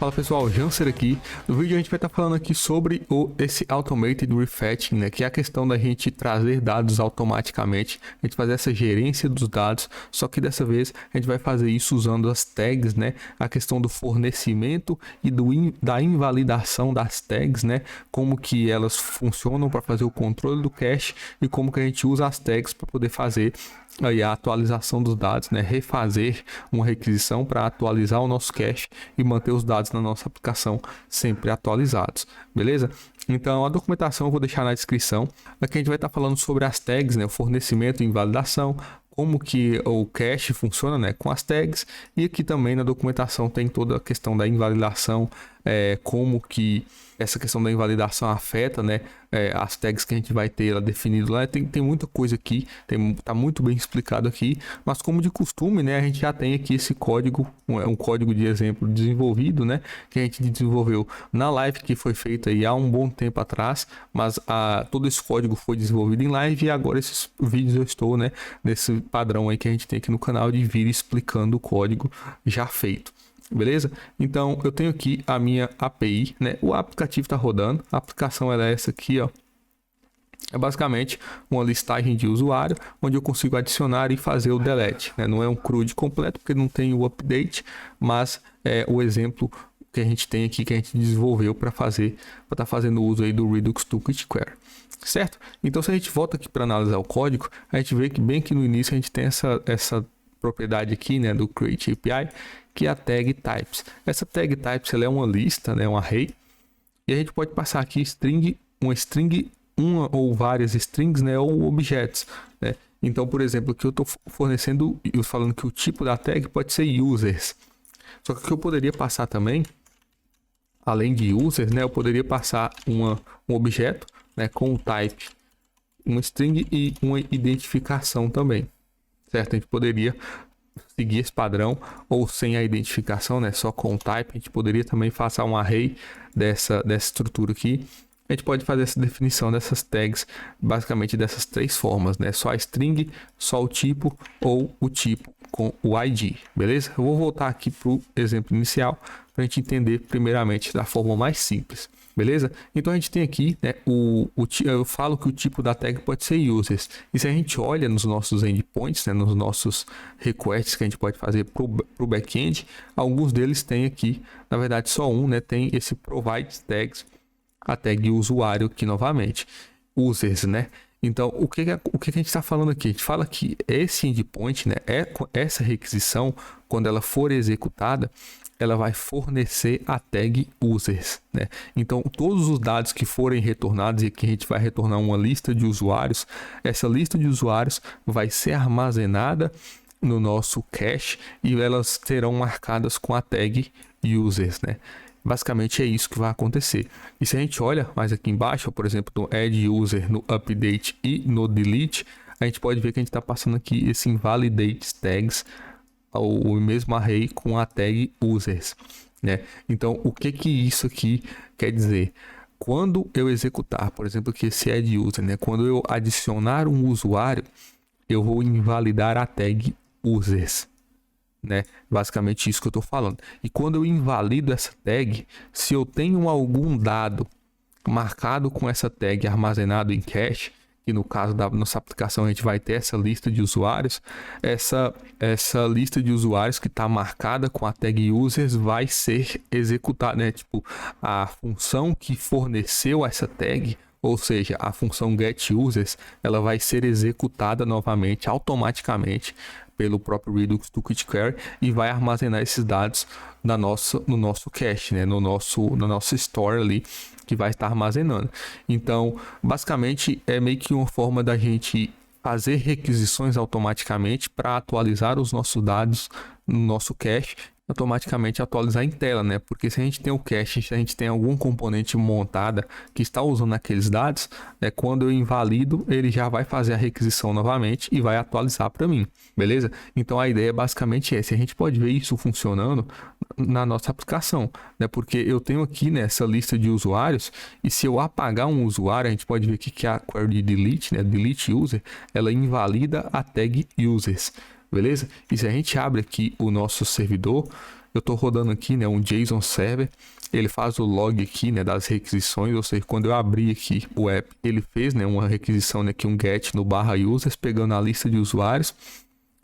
Fala pessoal, Janser aqui. No vídeo a gente vai estar falando aqui sobre esse Automated Refetching, né? Que é a questão da gente trazer dados automaticamente, a gente fazer essa gerência dos dados, só que dessa vez a gente vai fazer isso usando as tags, né? A questão do fornecimento e da invalidação das tags, né? Como que elas funcionam para fazer o controle do cache e como que a gente usa as tags para poder fazer aí a atualização dos dados, né? Refazer uma requisição para atualizar o nosso cache e manter os dados na nossa aplicação sempre atualizados, beleza? Então a documentação eu vou deixar na descrição. Aqui a gente vai estar falando sobre as tags, né? O fornecimento e invalidação, como que o cache funciona, né, com as tags, e aqui também na documentação tem toda a questão da invalidação, como que essa questão da invalidação afeta, né, as tags que a gente vai ter lá definido lá. Tem muita coisa aqui, tá muito bem explicado aqui, mas como de costume, né, a gente já tem aqui esse código, um código de exemplo desenvolvido, né, que a gente desenvolveu na live que foi feita aí há um bom tempo atrás, mas todo esse código foi desenvolvido em live e agora esses vídeos eu estou, né, nesse padrão aí que a gente tem aqui no canal de vir explicando o código já feito. Beleza? Então eu tenho aqui a minha API, né? O aplicativo está rodando, a aplicação ela é essa aqui, ó. É basicamente uma listagem de usuário, onde eu consigo adicionar e fazer o delete, né? Não é um CRUD completo, porque não tem o update, mas é o exemplo que a gente tem aqui, que a gente desenvolveu para estar fazendo uso aí do Redux Toolkit Query, certo? Então se a gente volta aqui para analisar o código, a gente vê que bem aqui no início a gente tem essa propriedade aqui, né, do Create API, que é a tag types. Essa tag types ela é uma lista, né, um array, e a gente pode passar aqui uma ou várias strings, né, ou objetos, né? Então, por exemplo, aqui eu estou fornecendo, eu falando que o tipo da tag pode ser users. Só que eu poderia passar também, além de users, né, eu poderia passar um objeto, né, com o type, uma string e uma identificação também, certo? A gente poderia seguir esse padrão, ou sem a identificação, né, só com o type. A gente poderia também fazer um array dessa estrutura aqui. A gente pode fazer essa definição dessas tags basicamente dessas três formas, né? Só a string, só o tipo ou o tipo com o ID, beleza? Eu vou voltar aqui para o exemplo inicial para a gente entender primeiramente da forma mais simples, beleza? Então a gente tem aqui, né, eu falo que o tipo da tag pode ser users, e se a gente olha nos nossos endpoints, né, nos nossos requests que a gente pode fazer para o back-end, alguns deles tem aqui, na verdade só um, né, tem esse provide tags, a tag usuário aqui novamente, users, né? Então, o que a gente está falando aqui? A gente fala que esse endpoint, né, essa requisição, quando ela for executada, ela vai fornecer a tag users, né? Então, todos os dados que forem retornados, e aqui a gente vai retornar uma lista de usuários, essa lista de usuários vai ser armazenada no nosso cache e elas serão marcadas com a tag users, né? Basicamente é isso que vai acontecer. E se a gente olha mais aqui embaixo, por exemplo, no add user, no update e no delete, a gente pode ver que a gente está passando aqui esse invalidate tags, o mesmo array com a tag users, né? Então, o que isso aqui quer dizer? Quando eu executar, por exemplo, aqui esse add user, né? Quando eu adicionar um usuário, eu vou invalidar a tag users, né? Basicamente isso que eu estou falando. E quando eu invalido essa tag, se eu tenho algum dado marcado com essa tag armazenado em cache, que no caso da nossa aplicação a gente vai ter essa lista de usuários, essa lista de usuários que está marcada com a tag users vai ser executada, né? Tipo, a função que forneceu essa tag, ou seja, a função getUsers, ela vai ser executada novamente, automaticamente, pelo próprio Redux Toolkit Query, e vai armazenar esses dados no nosso cache, né? na nossa store ali, que vai estar armazenando. Então, basicamente, é meio que uma forma da gente fazer requisições automaticamente para atualizar os nossos dados no nosso cache, automaticamente atualizar em tela, né? Porque se a gente tem o cache, se a gente tem algum componente montada que está usando aqueles dados, né, quando eu invalido, ele já vai fazer a requisição novamente e vai atualizar para mim, beleza? Então a ideia é basicamente essa. A gente pode ver isso funcionando na nossa aplicação, né? Porque eu tenho aqui nessa lista de usuários, e se eu apagar um usuário, a gente pode ver aqui que a query delete, né, delete user, ela invalida a tag users. Beleza? E se a gente abre aqui o nosso servidor eu estou rodando aqui, né, um JSON Server, ele faz o log aqui, né, das requisições, ou seja, quando eu abri aqui o app, ele fez, né, uma requisição, né, aqui um get no /users, pegando a lista de usuários,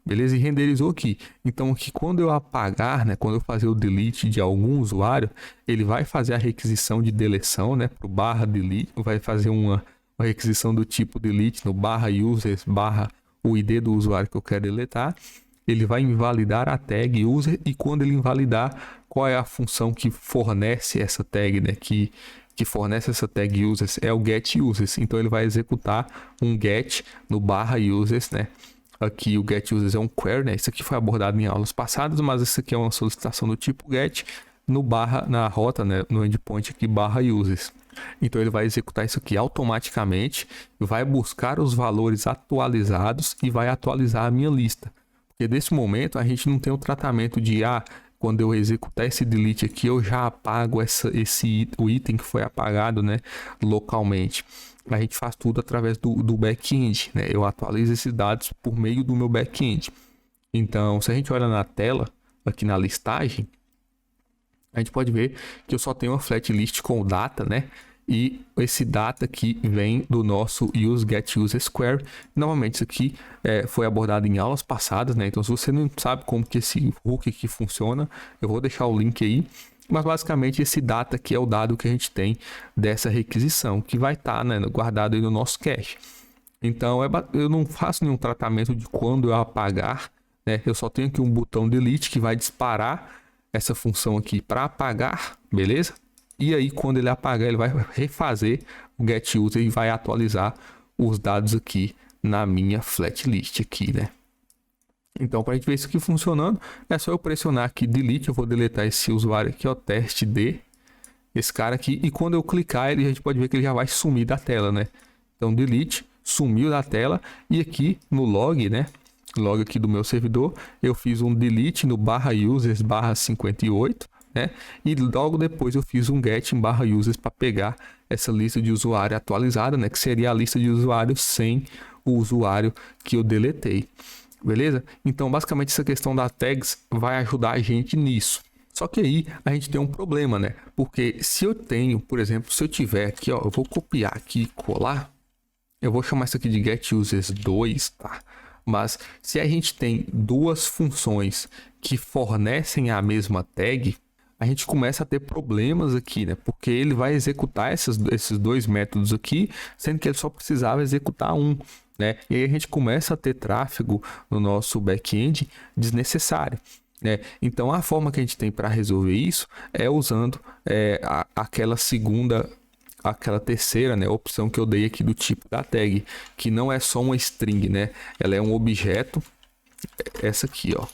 beleza? E renderizou aqui. Então aqui quando eu apagar, né, quando eu fazer o delete de algum usuário, ele vai fazer a requisição de deleção, né, pro /delete, vai fazer uma requisição do tipo delete no /users, o ID do usuário que eu quero deletar. Ele vai invalidar a tag user, e quando ele invalidar, qual é a função que fornece essa tag, né? Que fornece essa tag users é o get users. Então ele vai executar um get no /users, né? Aqui o get users é um query, né? Isso aqui foi abordado em aulas passadas, mas isso aqui é uma solicitação do tipo get no na rota, né? No endpoint aqui /users. Então ele vai executar isso aqui automaticamente, vai buscar os valores atualizados e vai atualizar a minha lista. Porque nesse momento a gente não tem o tratamento de quando eu executar esse delete aqui, eu já apago o item que foi apagado, né, localmente. A gente faz tudo através do back-end, né? Eu atualizo esses dados por meio do meu back-end. Então, se a gente olha na tela, aqui na listagem, a gente pode ver que eu só tenho uma flat list com data, né? E esse data aqui vem do nosso useGetUserSquare. Normalmente isso aqui foi abordado em aulas passadas, né? Então se você não sabe como que esse hook aqui funciona, eu vou deixar o link aí. Mas basicamente esse data aqui é o dado que a gente tem dessa requisição, que vai estar, né, guardado aí no nosso cache. Então eu não faço nenhum tratamento de quando eu apagar, né? Eu só tenho aqui um botão delete que vai disparar essa função aqui para apagar, beleza? E aí quando ele apagar, ele vai refazer o getUser e vai atualizar os dados aqui na minha flat list aqui, né? Então, para a gente ver isso aqui funcionando, é só eu pressionar aqui delete. Eu vou deletar esse usuário aqui, ó, teste D, esse cara aqui, e quando eu clicar, a gente pode ver que ele já vai sumir da tela, né? Então delete, sumiu da tela, e aqui no log, né? Log aqui do meu servidor, eu fiz um delete no /users /58, né? E logo depois eu fiz um get em /users para pegar essa lista de usuário atualizada, né? Que seria a lista de usuários sem o usuário que eu deletei. Beleza? Então, basicamente, essa questão das tags vai ajudar a gente nisso. Só que aí a gente tem um problema, né? Porque se eu tenho, por exemplo, se eu tiver aqui, ó, eu vou copiar aqui e colar. Eu vou chamar isso aqui de getUsers2, tá? Mas se a gente tem duas funções que fornecem a mesma tag, a gente começa a ter problemas aqui, né? Porque ele vai executar esses dois métodos aqui, sendo que ele só precisava executar um, né? E aí a gente começa a ter tráfego no nosso back-end desnecessário, né? Então a forma que a gente tem para resolver isso é usando aquela terceira, né, opção que eu dei aqui do tipo da tag, que não é só uma string, né? Ela é um objeto, essa aqui, ó.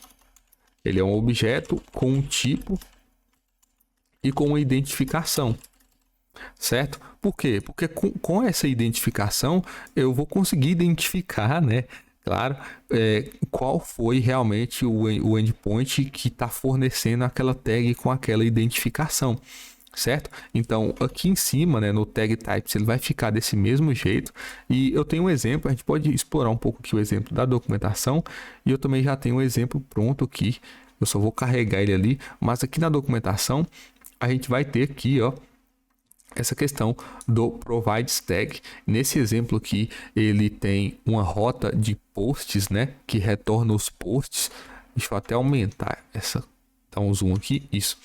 Ele é um objeto com um tipo e com uma identificação, certo? Por quê? Porque com essa identificação eu vou conseguir identificar, né? Claro, qual foi realmente o endpoint que está fornecendo aquela tag com aquela identificação, certo? Então aqui em cima, né, no tag types, ele vai ficar desse mesmo jeito. E eu tenho um exemplo, a gente pode explorar um pouco aqui o exemplo da documentação, e eu também já tenho um exemplo pronto aqui. Eu só vou carregar ele ali, mas aqui na documentação a gente vai ter aqui, ó, essa questão do provides tag. Nesse exemplo aqui, ele tem uma rota de posts, né, que retorna os posts. Deixa eu até aumentar essa, dar um zoom aqui, isso.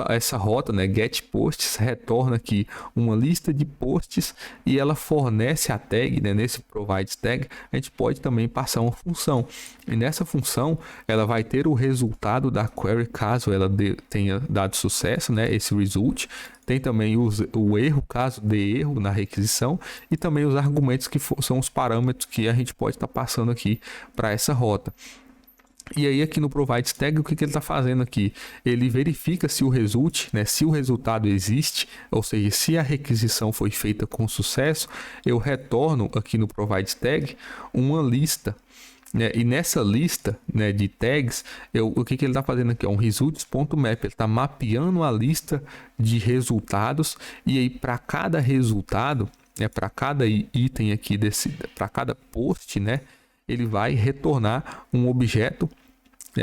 Essa rota, né, get posts, retorna aqui uma lista de posts e ela fornece a tag, né, nesse provides tag. A gente pode também passar uma função, e nessa função ela vai ter o resultado da query caso ela tenha dado sucesso, né, esse result. Tem também o erro, caso dê erro na requisição, e também os argumentos que são os parâmetros que a gente pode estar passando aqui para essa rota. E aí aqui no provides tag, o que ele está fazendo aqui? Ele verifica se o result, né, se o resultado existe, ou seja, se a requisição foi feita com sucesso. Eu retorno aqui no provides tag uma lista, né, e nessa lista, né, de tags, o que ele está fazendo aqui? É um results.map, ele está mapeando a lista de resultados, e aí para cada resultado, né, para cada item aqui, para cada post, né, ele vai retornar um objeto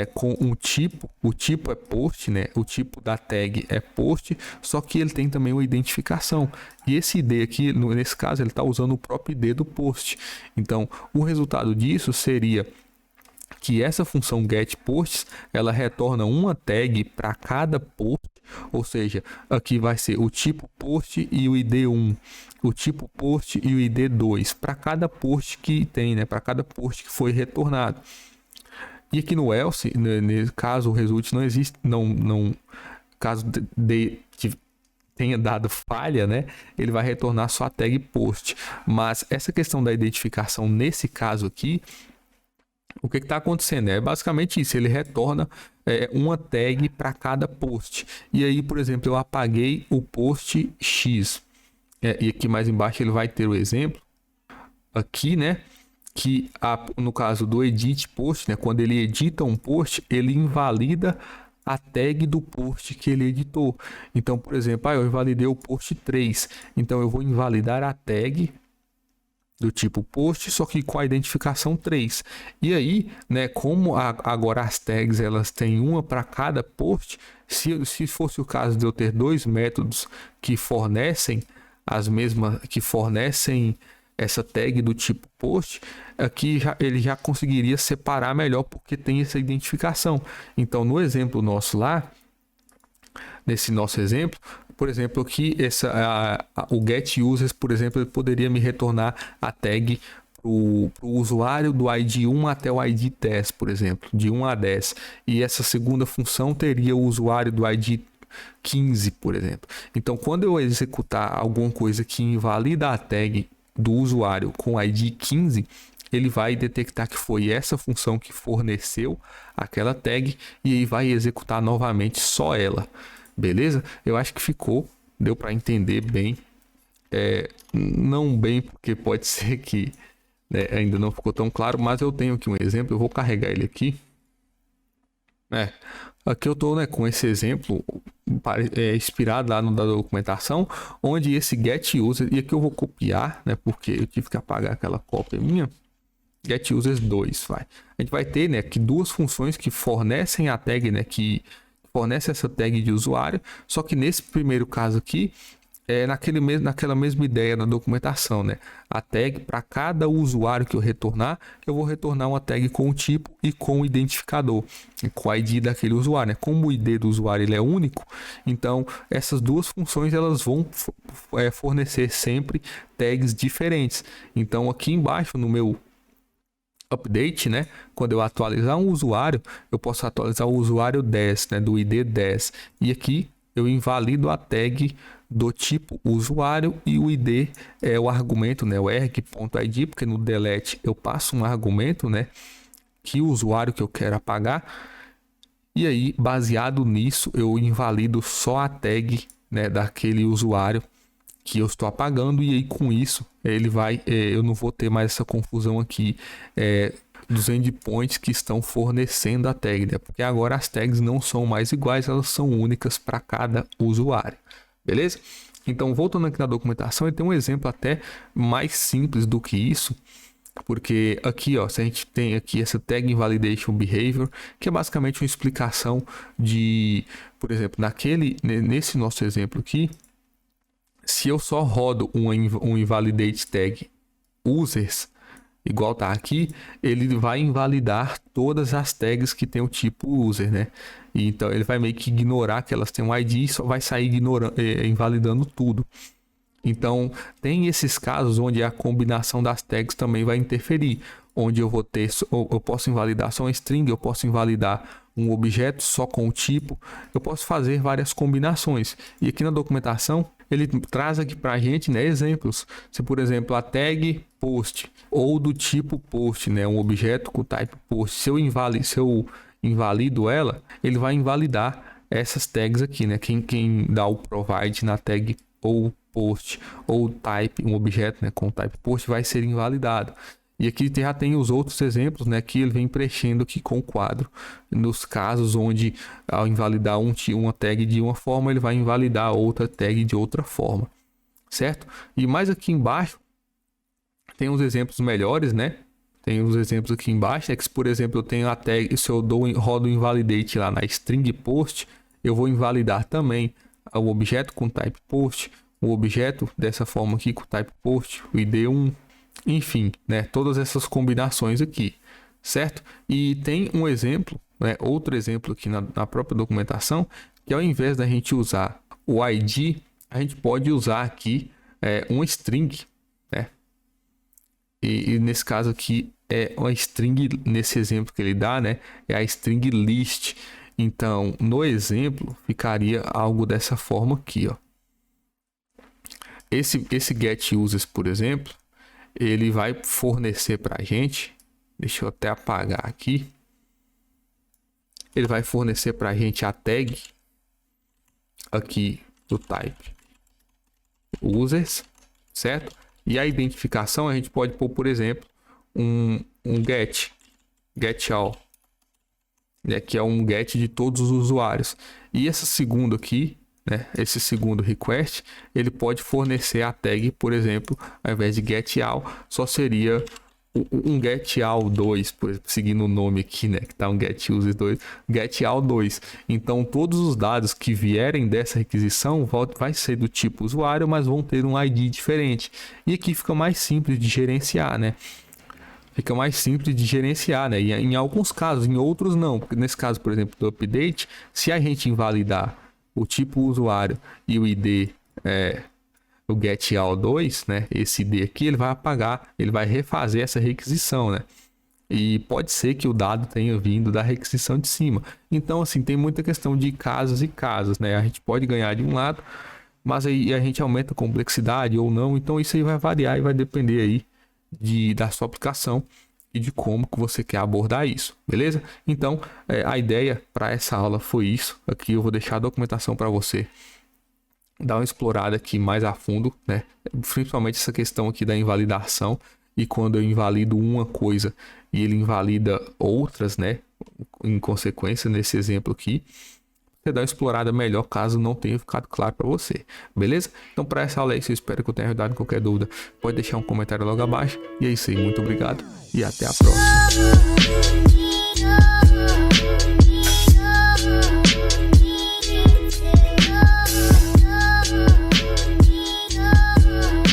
com um tipo, o tipo é post, né? O tipo da tag é post, só que ele tem também uma identificação. E esse ID aqui, nesse caso, ele está usando o próprio ID do post. Então, o resultado disso seria que essa função getPosts, ela retorna uma tag para cada post, ou seja, aqui vai ser o tipo post e o ID1, o tipo post e o ID2, para cada post que tem, né? Para cada post que foi retornado. E aqui no else, nesse caso o result não existe, caso tenha dado falha, né, ele vai retornar só a tag post. Mas essa questão da identificação nesse caso aqui, o que está acontecendo? É basicamente isso, ele retorna uma tag para cada post. E aí, por exemplo, eu apaguei o post X. E aqui mais embaixo ele vai ter o exemplo. Aqui, né? Que no caso do edit post, né? Quando ele edita um post, ele invalida a tag do post que ele editou. Então, por exemplo, eu invalidei o post 3. Então, eu vou invalidar a tag do tipo post, só que com a identificação 3. E aí, né, como agora as tags elas têm uma para cada post, se fosse o caso de eu ter dois métodos que fornecem essa tag do tipo post, aqui ele já conseguiria separar melhor porque tem essa identificação. Então, no exemplo nosso lá, nesse nosso exemplo, por exemplo, aqui o getUsers, por exemplo, ele poderia me retornar a tag para o usuário do ID 1 até o ID 10, por exemplo, de 1 a 10. E essa segunda função teria o usuário do ID 15, por exemplo. Então, quando eu executar alguma coisa que invalida a tag do usuário com ID 15, ele vai detectar que foi essa função que forneceu aquela tag e aí vai executar novamente só ela. Beleza? Eu acho que deu para entender bem. Não bem, porque pode ser que ainda não ficou tão claro, mas eu tenho aqui um exemplo, eu vou carregar ele aqui. Aqui eu estou com esse exemplo inspirado lá da documentação, onde esse getUser, e aqui eu vou copiar, porque eu tive que apagar aquela cópia minha, getUsers 2, a gente vai ter aqui duas funções que fornecem a tag, que fornece essa tag de usuário, só que nesse primeiro caso aqui, naquela mesma ideia na documentação, a tag para cada usuário que eu retornar, eu vou retornar uma tag com o tipo e com o identificador, com o ID daquele usuário, Como o ID do usuário ele é único, então essas duas funções elas vão fornecer sempre tags diferentes. Então aqui embaixo no meu update, quando eu atualizar um usuário, eu posso atualizar o usuário 10, do ID 10, e aqui eu invalido a tag do tipo usuário e o ID é o argumento, o erg.id, porque no delete eu passo um argumento, que o usuário que eu quero apagar, e aí baseado nisso eu invalido só a tag, daquele usuário que eu estou apagando, e aí com isso eu não vou ter mais essa confusão aqui dos endpoints que estão fornecendo a tag, porque agora as tags não são mais iguais, elas são únicas para cada usuário. Beleza? Então, voltando aqui na documentação, ele tem um exemplo até mais simples do que isso, porque aqui, se a gente tem aqui essa tag invalidation behavior, que é basicamente uma explicação de, por exemplo, nesse nosso exemplo aqui, se eu só rodo um invalidate tag users, igual tá aqui, ele vai invalidar todas as tags que tem o tipo user, E então ele vai meio que ignorar que elas têm um ID e só vai sair invalidando tudo. Então tem esses casos onde a combinação das tags também vai interferir, onde eu posso invalidar só uma string, eu posso invalidar um objeto só com o tipo, eu posso fazer várias combinações. E aqui na documentação ele traz aqui para a gente exemplos. Se, por exemplo, a tag post ou do tipo post, um objeto com type post, se eu invalido ela, ele vai invalidar essas tags aqui, Quem dá o provide na tag ou post ou type, um objeto com type post, vai ser invalidado. E aqui já tem os outros exemplos, que ele vem preenchendo aqui com o quadro. Nos casos onde, ao invalidar uma tag de uma forma, ele vai invalidar outra tag de outra forma, certo? E mais aqui embaixo tem uns exemplos melhores, Tem os exemplos aqui embaixo, né? Que, por exemplo, eu tenho a tag, se eu rodo invalidate lá na string post, eu vou invalidar também o objeto com type post, o objeto dessa forma aqui com type post, o id1, enfim, né? Todas essas combinações aqui, certo? E tem um exemplo, né? Outro exemplo aqui na própria documentação, que ao invés da gente usar o id, a gente pode usar aqui um string, né? E nesse caso aqui é uma string, nesse exemplo que ele dá, né? É a string list. Então, no exemplo, ficaria algo dessa forma aqui, ó. Esse get users, por exemplo, ele vai fornecer para a gente, deixa eu até apagar aqui, ele vai fornecer para a gente a tag aqui do type users, certo? E a identificação a gente pode pôr, por exemplo, um get all, né, que é um get de todos os usuários. E esse segundo aqui, né, esse segundo request, ele pode fornecer a tag, por exemplo, ao invés de get all, só seria um get all 2, por exemplo, seguindo o nome aqui, né, que tá um get user 2, get all 2. Então todos os dados que vierem dessa requisição vai ser do tipo usuário, mas vão ter um ID diferente. E aqui fica mais simples de gerenciar, né? Fica mais simples de gerenciar, né? E em alguns casos, em outros não. Porque nesse caso, por exemplo, do update, se a gente invalidar o tipo usuário e o ID, o getAll2, né? Esse ID aqui, ele vai apagar, ele vai refazer essa requisição, né? E pode ser que o dado tenha vindo da requisição de cima. Então, assim, tem muita questão de casos e casos, né? A gente pode ganhar de um lado, mas aí a gente aumenta a complexidade ou não. Então, isso aí vai variar e vai depender aí da sua aplicação e de como que você quer abordar isso, beleza? Então, a ideia para essa aula foi isso. Aqui eu vou deixar a documentação para você dar uma explorada aqui mais a fundo, né? Principalmente essa questão aqui da invalidação, e quando eu invalido uma coisa e ele invalida outras, né? Em consequência, nesse exemplo aqui, você dá uma explorada melhor caso não tenha ficado claro para você, beleza? Então, para essa aula é isso, eu espero que eu tenha ajudado. Qualquer dúvida, pode deixar um comentário logo abaixo. E é isso aí, muito obrigado e até a próxima.